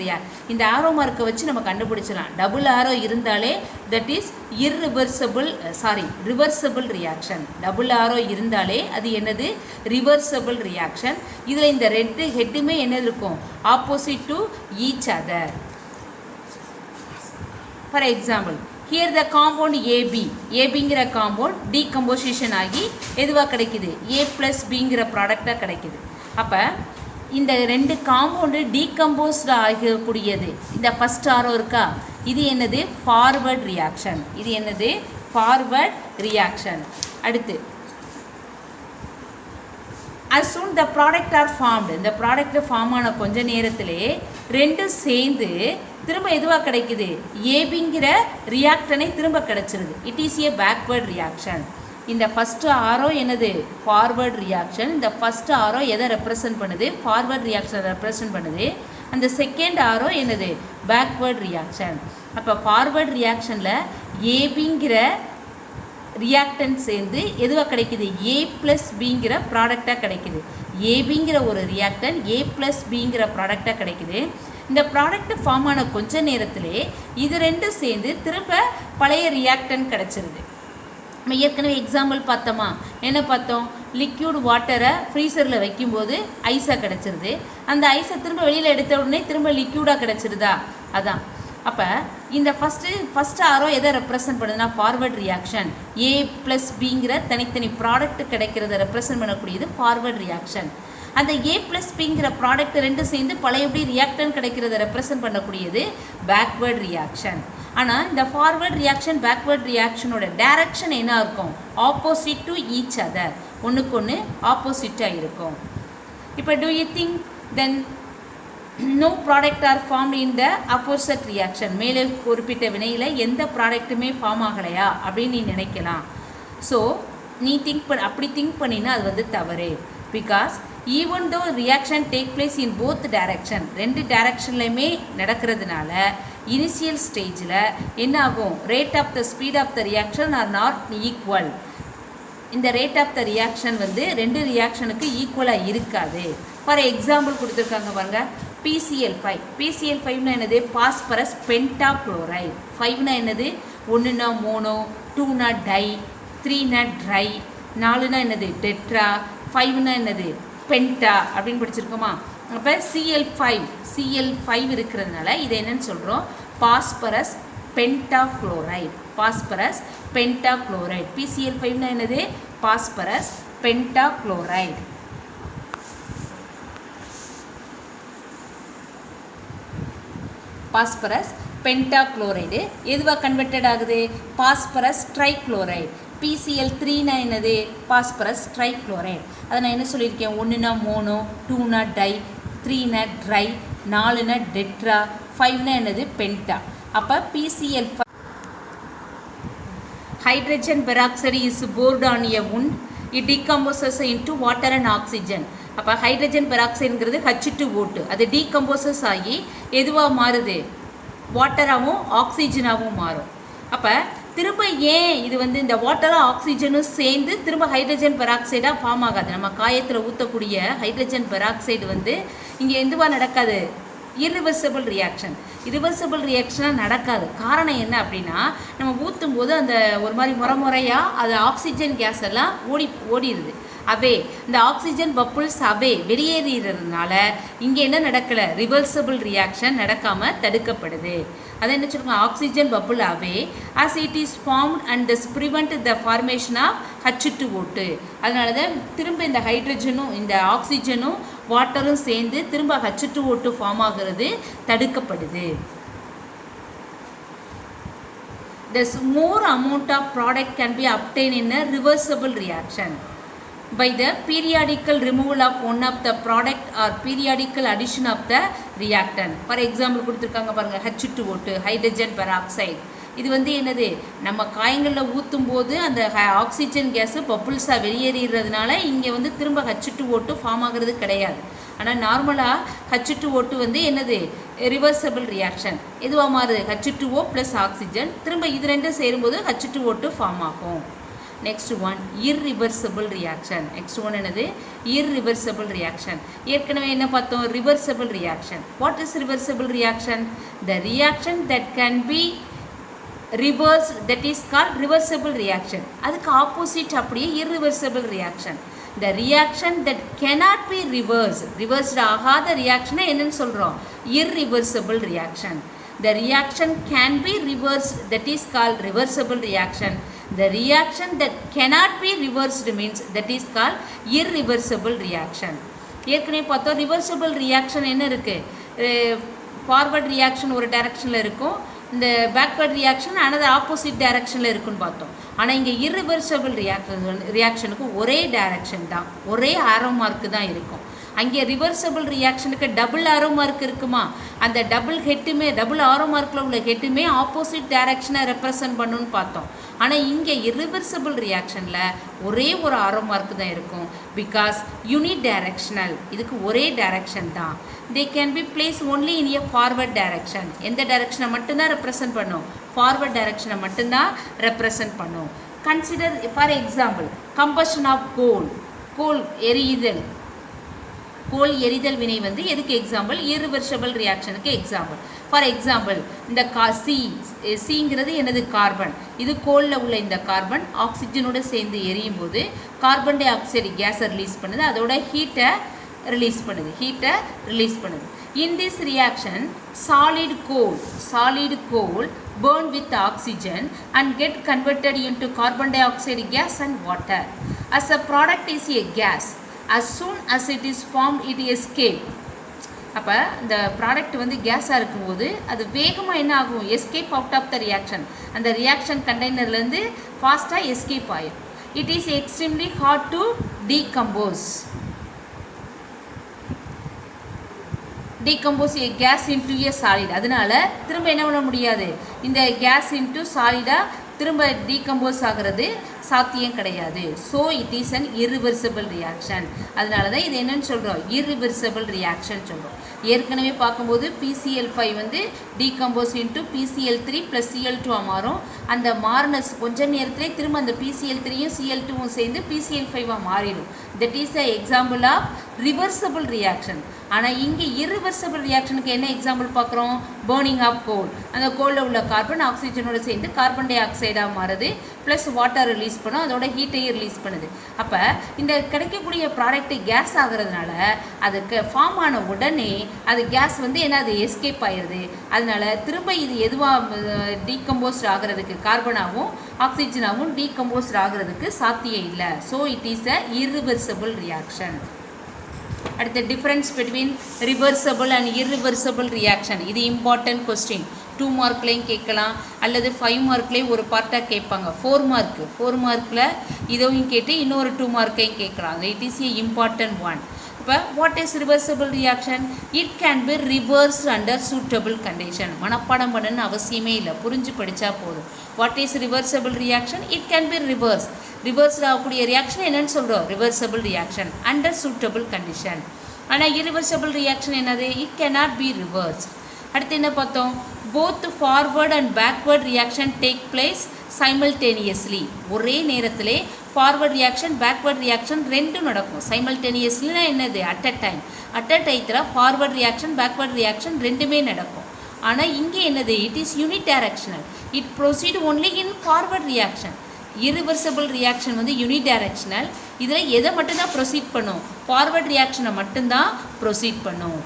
இந்த ஆரோ மார்க்கை வச்சு நம்ம கண்டுபிடிச்சிடலாம். டபுள் ஆரோ இருந்தாலே that is reversible reaction. Double arrow இருந்தாலே அது என்னது, ரிவர்சபிள் ரியாக்ஷன். இதில் இந்த ரெண்டு ஹெட்டுமே என்ன இருக்கும், opposite to each other. For example, here the compound ஏபிங்கிற காம்பவுண்ட் டீகம்போசிஷன் ஆகி எதுவாக கிடைக்குது, ஏ ப்ளஸ் பிங்கிற ப்ராடக்டாக கிடைக்குது. அப்போ இந்த ரெண்டு காம்பவுண்டு டீகம்போஸ்டு ஆகக்கூடியது இந்த ஃபஸ்ட் ஆரோ இருக்கா, இது என்னது, ஃபார்வர்ட் ரியாக்ஷன். இது என்னது, ஃபார்வர்ட் ரியாக்ஷன். அடுத்து as soon the product are formed, இந்த ப்ராடக்ட் ஃபார்ம் ஆன கொஞ்ச நேரத்திலே ரெண்டும் சேர்ந்து திரும்ப எதுவாக கிடைக்குது, ஏபிங்கிற ரியாக்டனை திரும்ப கிடைச்சிருது. It is a backward reaction. இந்த ஃபஸ்ட்டு ஆரோ என்னது, ஃபார்வர்ட் ரியாக்ஷன். இந்த ஃபஸ்ட்டு ஆரோ எதை ரெப்ரசன்ட் பண்ணுது, ஃபார்வர்ட் ரியாக்ஷனை ரெப்ரசன்ட் பண்ணுது. அந்த செகண்ட் ஆரோ என்னது, பேக்வேர்ட் ரியாக்ஷன். அப்போ ஃபார்வர்ட் ரியாக்ஷனில் ஏபிங்கிற ரியாக்டன் சேர்ந்து எதுவாக கிடைக்குது, ஏ ப்ளஸ் பிங்கிற ப்ராடக்டாக கிடைக்குது. ஏபிங்கிற ஒரு ரியாக்டன் ஏ ப்ளஸ் பிங்கிற ப்ராடக்டாக கிடைக்குது. இந்த ப்ராடக்ட் ஃபார்ம் ஆன கொஞ்ச நேரத்திலே இது ரெண்டும் சேர்ந்து திரும்ப பழைய ரியாக்டன் கிடச்சிருது. நம்ம ஏற்கனவே எக்ஸாம்பிள் பார்த்தோமா, என்ன பார்த்தோம், லிக்யூட் வாட்டரை ஃப்ரீசரில் வைக்கும்போது ஐஸாக கிடச்சிருது. அந்த ஐஸை திரும்ப வெளியில் எடுத்த உடனே திரும்ப லிக்யூடாக கிடச்சிருதா, அதான். அப்போ இந்த ஃபஸ்ட்டு ஆரோ எதை ரெப்ரசன்ட் பண்ணுதுன்னா, ஃபார்வர்ட் ரியாக்ஷன். ஏ ப்ளஸ் பிங்கிற தனித்தனி ப்ராடக்ட் கிடைக்கிறத ரெப்ரசன்ட் பண்ணக்கூடியது ஃபார்வர்ட் ரியாக்ஷன். அந்த ஏ ப்ளஸ் பிங்கிற ப்ராடக்ட் ரெண்டு சேர்ந்து பழையபடி ரியாக்டன் கிடைக்கிறத ரெப்ரசன்ட் பண்ணக்கூடியது பேக்வேர்ட் ரியாக்ஷன். ஆனால் இந்த ஃபார்வர்ட் ரியாக்ஷன் பேக்வேர்ட் ரியாக்ஷனோட டைரக்ஷன் என்ன இருக்கும், ஆப்போசிட் டு ஈச் அதர், ஒன்றுக்கு ஒன்று ஆப்போசிட்டாக இருக்கும். இப்போ do you think then no product are formed in the opposite reaction? மேலே குறிப்பிட்ட வினையில் எந்த ப்ராடக்ட்டுமே ஃபார்ம் ஆகலையா அப்படின்னு நீ நினைக்கலாம். ஸோ நீ அப்படி திங்க் பண்ணினா அது வந்து தவறு. Because even though reaction take place in both direction, ரெண்டு டைரக்ஷன்லையுமே நடக்கிறதுனால இனிஷியல் ஸ்டேஜில் என்ன ஆகும், rate of the speed of the reaction are not equal. இந்த ரேட் ஆஃப் த ரியாக்ஷன் வந்து ரெண்டு ரியாக்ஷனுக்கு ஈக்குவலாக இருக்காது. ஃபார் எக்ஸாம்பிள் கொடுத்துருக்காங்க பாருங்க, PCl5. PCl5னா என்னது, பாஸ்பரஸ் பென்டாக்ளோரைட். 5னா என்னது, 1னா மோனோ, 2னா டை, 3னா ட்ரை, 4னா என்னது டெட்ரா, 5னா என்னது பென்டா அப்படின்னு படிச்சிருக்கோமா. அப்போ Cl5 இருக்கிறதுனால இதை என்னன்னு சொல்கிறோம், phosphorus pentachloride. Phosphorus pentachloride. PCl5 என்னது? Phosphorus pentachloride. பாஸ்பரஸ் பென்டாக்ளோரைடு எதுவாக கன்வெர்டட் ஆகுது? Phosphorus trichloride. PCl3 என்னது? Phosphorus trichloride. அதை நான் என்ன சொல்லியிருக்கேன்? 1 மோனோ, 2 டை, 3 ட்ரை, 4 டெட்ரா, 5 என்னது? பென்டா. அப்போ PCl5 hydrogen peroxide is poured on a wound. It decomposes into water and oxygen. அப்போ ஹைட்ரஜன் பெராக்சைடுங்கிறது H2O2. அது டீகம்போசஸ் ஆகி எதுவாக மாறுது? வாட்டராகவும் ஆக்சிஜனாகவும் மாறும். அப்போ திரும்ப ஏன் இது இந்த வாட்டரும் ஆக்சிஜனும் சேர்ந்து திரும்ப ஹைட்ரஜன் பெராக்சைடாக ஃபார்ம் ஆகாது? நம்ம காயத்தில் ஊற்றக்கூடிய ஹைட்ரஜன் பெராக்சைடு இங்கே எதுவாக நடக்காது? Irreversible reaction. இரிவர்சிபிள் ரியாக்ஷனாக நடக்காது. காரணம் என்ன அப்படின்னா, நம்ம ஊற்றும் போது அந்த ஒரு மாதிரி முறையாக அது ஆக்சிஜன் கேஸ் எல்லாம் ஓடிடுது. அவே இந்த ஆக்சிஜன் பப்புள்ஸ் அவே வெளியேறதுனால இங்கே என்ன நடக்கலை? ரிவர்சிபிள் ரியாக்ஷன் நடக்காமல் தடுக்கப்படுது. அதை என்ன சொல்லுவாங்க? Oxygen bubble away as it is formed and this prevent the formation of H2O2. அதனால தான் திரும்ப இந்த ஹைட்ரஜனும் இந்த ஆக்சிஜனும் வாட்டரும் சேர்ந்து திரும்ப H2O2 ஃபார்ம் ஆகிறது தடுக்கப்படுது. Thus more amount of product can be obtained in a reversible reaction by the periodical removal of one of the product or periodical addition of the reactant. For example கொடுத்துருக்காங்க பாருங்கள், H2O2 hydrogen peroxide. இது என்னது? நம்ம காயங்களில் ஊற்றும் போது அந்த oxygen case பப்புள்ஸாக வெளியேறதுனால இங்கே திரும்ப H2O2 ஃபார்ம் ஆகிறது கிடையாது. ஆனால் நார்மலாக H2O2 என்னது? Reversible reaction. எதுவாக மாறுது? H2O plus oxygen. திரும்ப இது ரெண்டும் சேரும்போது H2O2 ஃபார்ம் ஆகும். Next one irreversible reaction. Next one என்னது? Irreversible reaction. ஏற்கனவே என்ன பார்த்தோம்? Reversible reaction. What is reversible reaction? The reaction that can be reversed, that is called reversible reaction. அதுக்கு ஆப்போசிட் அப்படியே irreversible reaction. The reaction that cannot be reversed ஆகாத ரியாக்ஷனை என்னன்னு சொல்கிறோம்? Irreversible reaction. The reaction can be reversed, that is called reversible reaction. The reaction that cannot be reversed means that is called irreversible reaction. ஏற்கனவே பார்த்தோம் reversible reaction என்ன இருக்குது? Forward reaction ஒரு டைரக்ஷனில் இருக்கும், இந்த பேக்வர்ட் ரியாக்ஷன் அனதர் ஆப்போசிட் டைரக்ஷனில் இருக்குன்னு பார்த்தோம். ஆனால் இங்கே இர்ரிவர்சிபிள் ரியாக்ஷனுக்கு ஒரே டைரக்ஷன் தான், ஒரே ஆரோ மார்க்கு தான் இருக்கும். அங்கே ரிவர்சிபிள் ரியாக்ஷனுக்கு டபுள் ஆரோ மார்க் இருக்குமா? அந்த டபுள் ஆரோ மார்க்கில் உள்ள ஹெட்டுமே ஆப்போசிட் டைரக்ஷனை ரெப்ரசன்ட் பண்ணுன்னு பார்த்தோம். ஆனால் இங்கே இர்ரிவர்சிபிள் ரியாக்ஷனில் ஒரே ஒரு ஆரோ மார்க் தான் இருக்கும். பிகாஸ் யூனிட் டைரக்ஷனல், இதுக்கு ஒரே டைரக்ஷன் தான். They can be place only in a forward direction. எந்த டைரக்ஷனை மட்டும்தான் ரெப்ரசன்ட் பண்ணும்? ஃபார்வர்ட் டைரக்ஷனை மட்டும்தான் ரெப்ரசன்ட் பண்ணும். Consider for example combustion of coal எரியுதல். கோல் எரிதல் வினை எதுக்கு எக்ஸாம்பிள்? இர்ரிவர்சிபிள் ரியாக்ஷனுக்கு எக்ஸாம்பிள். ஃபார் எக்ஸாம்பிள் இந்த சிங்கிறது என்னது? கார்பன். இது கோலில் உள்ள இந்த கார்பன் ஆக்சிஜனோடு சேர்ந்து எரியும் போது கார்பன் டை ஆக்சைடு கேஸை ரிலீஸ் பண்ணுது, அதோட ஹீட்டை ரிலீஸ் பண்ணுது. In this reaction solid goal burn with oxygen and get converted into carbon dioxide gas and water. As a product is a gas, as soon as it is formed it escape. அப்போ இந்த product கேஸாக இருக்கும்போது அது வேகமாக என்ன ஆகும்? Escape out of the reaction. அந்த ரியாக்ஷன் கண்டெய்னர்லேருந்து ஃபாஸ்ட்டாக எஸ்கேப் ஆகும். It is extremely hard to decompose a gas into a solid. அதனால திரும்ப என்ன பண்ண முடியாது? இந்த கேஸ் இன்ட்டு சாலிடாக திரும்ப டீகம்போஸ் ஆகிறது சாத்தியம் கிடையாது. So it is an irreversible reaction. அதனால தான் இது என்னன்னு சொல்கிறோம்? இர்ரிவர்சிபிள் ரியாக்ஷன் சொல்கிறோம். ஏற்கனவே பார்க்கும்போது PCl5 decompose into PCl3 + Cl2 மாறும். அந்த மாறினஸ் கொஞ்ச நேரத்திலே திரும்ப அந்த PCl3யும் Cl2வும் சேர்ந்து PCl5 மாறிடும். That is the example of reversible reaction. ஆனால் இங்கே இர்ரிவர்சிபிள் ரியாக்ஷனுக்கு என்ன எக்ஸாம்பிள் பார்க்குறோம்? Burning of coal. அந்த கோலில் உள்ள கார்பன் ஆக்சிஜனோடு சேர்ந்து கார்பன் டை ஆக்சைடாக மாறுது. ப்ளஸ் வாட்டர் ரிலீஸ் பண்ணும், அதோட ஹீட்டையும் ரிலீஸ் பண்ணுது. அப்போ இந்த கிடைக்கக்கூடிய ப்ராடக்ட்டு கேஸ் ஆகிறதுனால அதுக்கு ஃபார்ம் ஆன உடனே அது கேஸ் வந்து என்ன அது எஸ்கேப் ஆயிடுது. அதனால திரும்ப இது எதுவாக டீகம்போஸ்ட் ஆகிறதுக்கு கார்பனாகவும் ஆக்சிஜனாகவும் டீகம்போஸ்ட் ஆகிறதுக்கு சாத்தியம் இல்லை. So it is a irreversible reaction. அடுத்த difference between reversible and irreversible reaction. இது இம்பார்ட்டன்ட் கொஸ்டின். 2 மார்க்லேயும் கேட்கலாம் அல்லது 5 மார்க்லேயும் ஒரு பார்ட்டாக கேட்பாங்க. 4 மார்க்கில் இதுவும் கேட்டு இன்னொரு 2 மார்க்கையும் கேட்கலாம். It is a important one. இப்போ what is reversible reaction? It can be reversed under suitable condition. மனப்பாடம் பண்ணணும்னு அவசியமே இல்லை, புரிஞ்சு படித்தா போதும். What is reversible reaction? It can be reversed ஆகக்கூடிய ரியாக்ஷன் என்னன்னு சொல்கிறோம்? Reversible reaction under suitable condition. ஆனால் இரிவர்சபிள் ரியாக்ஷன் என்னது? It cannot be reverse. அடுத்து என்ன பார்த்தோம்? Both forward and backward reaction take place simultaneously. ஒரே நேரத்திலே ஃபார்வர்ட் ரியாக்ஷன் பேக்வர்ட் ரியாக்ஷன் ரெண்டும் நடக்கும். சைமல்டேனியஸ்லினா என்னது? அட் அ டயத்தில் ஃபார்வர்ட் ரியாக்ஷன் பேக்வர்ட் ரியாக்ஷன் ரெண்டுமே நடக்கும். ஆனால் இங்கே என்னது? It is unidirectional. It proceed only in forward reaction. Irreversible reaction வந்து யூனிடைரக்ஷனல். இதில் எதை மட்டும்தான் ப்ரொசீட் பண்ணும்? ஃபார்வர்ட் ரியாக்ஷனை மட்டும்தான் ப்ரொசீட் பண்ணும்.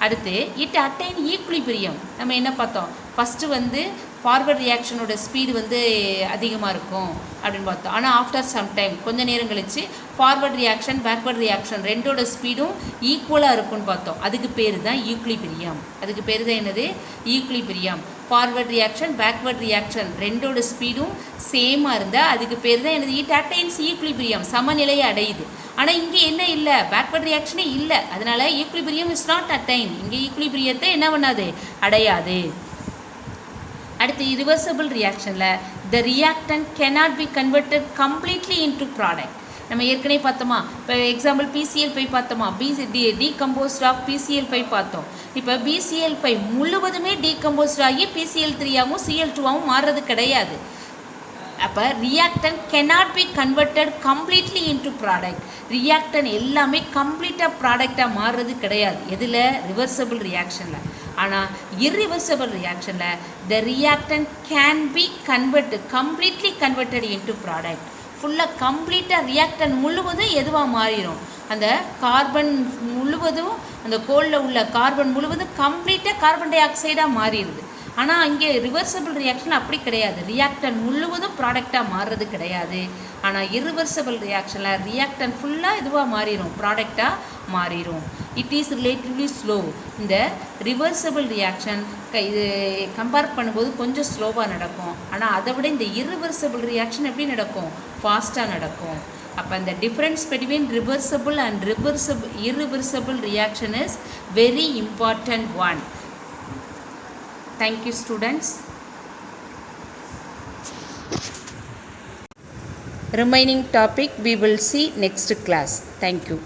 அடுத்து இட் அட்டைன் ஈக்குலிபிரியம். நம்ம என்ன பார்த்தோம்? ஃபஸ்ட்டு வந்து ஃபார்வர்ட் ரியாக்ஷனோட ஸ்பீடு வந்து அதிகமாக இருக்கும் அப்படின்னு பார்த்தோம். ஆனால் ஆஃப்டர் சம் டைம் கொஞ்சம் நேரம் கழித்து ஃபார்வர்ட் ரியாக்ஷன் பேக்வர்ட் ரியாக்ஷன் ரெண்டோட ஸ்பீடும் ஈக்குவலாக இருக்கும்னு பார்த்தோம். அதுக்கு பேர் தான் ஈக்குலிபிரியம். அதுக்கு பேர் தான் என்னது? Equilibrium. Forward reaction backward reaction ரெண்டோட ஸ்பீடும் சேமாக இருந்தால் அதுக்கு பேர் தான் என்னது? It attains equilibrium. சமநிலையை அடையுது. ஆனால் இங்கே என்ன இல்லை? பேக்வர்ட் ரியாக்ஷனே இல்லை. அதனால் ஈக்குலிபிரியம் இஸ் நாட் அட்டைன். இங்கே ஈக்குலிபிரியத்தை என்ன பண்ணாது? அடையாது. அடுத்து ரிவர்சபிள் ரியாக்ஷனில் the reactant cannot be converted completely into product. நம்ம ஏற்கனவே பார்த்தோமா? இப்போ எக்ஸாம்பிள் பிசிஎல்5 பார்த்தோமா? டீகம்போஸ்ட் ஆஃப் பிசிஎல்5 பார்த்தோம். இப்போ பிசிஎல்5 முழுவதுமே டீகம்போஸ்ட் ஆகி பிசிஎல்3ஆகவும் சிஎல்2ஆகவும் மாறுறது கிடையாது. அப்போ reactant cannot be converted completely into product. Reactant எல்லாமே கம்ப்ளீட்டாக ப்ராடக்டாக மாறுறது கிடையாது. எதில்? ரிவர்சபிள் ரியாக்ஷனில். ஆனால் இர்ரிவர்சபிள் ரியாக்ஷனில் the reactant can be completely converted into product. ஃபுல்லாக கம்ப்ளீட்டாக ரியாக்டன் முழுவதும் எதுவாக மாறிடும்? அந்த கார்பன் முழுவதும், அந்த கோலில் உள்ள கார்பன் முழுவதும் கம்ப்ளீட்டாக கார்பன் டை ஆக்சைடாக மாறிடுது. ஆனால் இங்கே ரிவர்சபிள் ரியாக்ஷன் அப்படி கிடையாது. ரியாக்டன் முழுவதும் ப்ராடக்டாக மாறுறது கிடையாது. ஆனால் இர்ரிவர்சபிள் ரியாக்ஷனில் ரியாக்டன் ஃபுல்லாக இதுவாக மாறிடும், ப்ராடக்டாக மாறிடும். It is relatively slow. இந்த ரிவர்சபிள் ரியாக்ஷன் இது கம்பேர் பண்ணும்போது கொஞ்சம் ஸ்லோவாக நடக்கும். ஆனால் அதை விட இந்த இர்ரிவர்சபிள் ரியாக்ஷன் எப்படி நடக்கும்? ஃபாஸ்ட்டாக நடக்கும். அப்போ இந்த difference between reversible and irreversible reaction is very important one. Thank you, students. Remaining topic we will see next class. Thank you.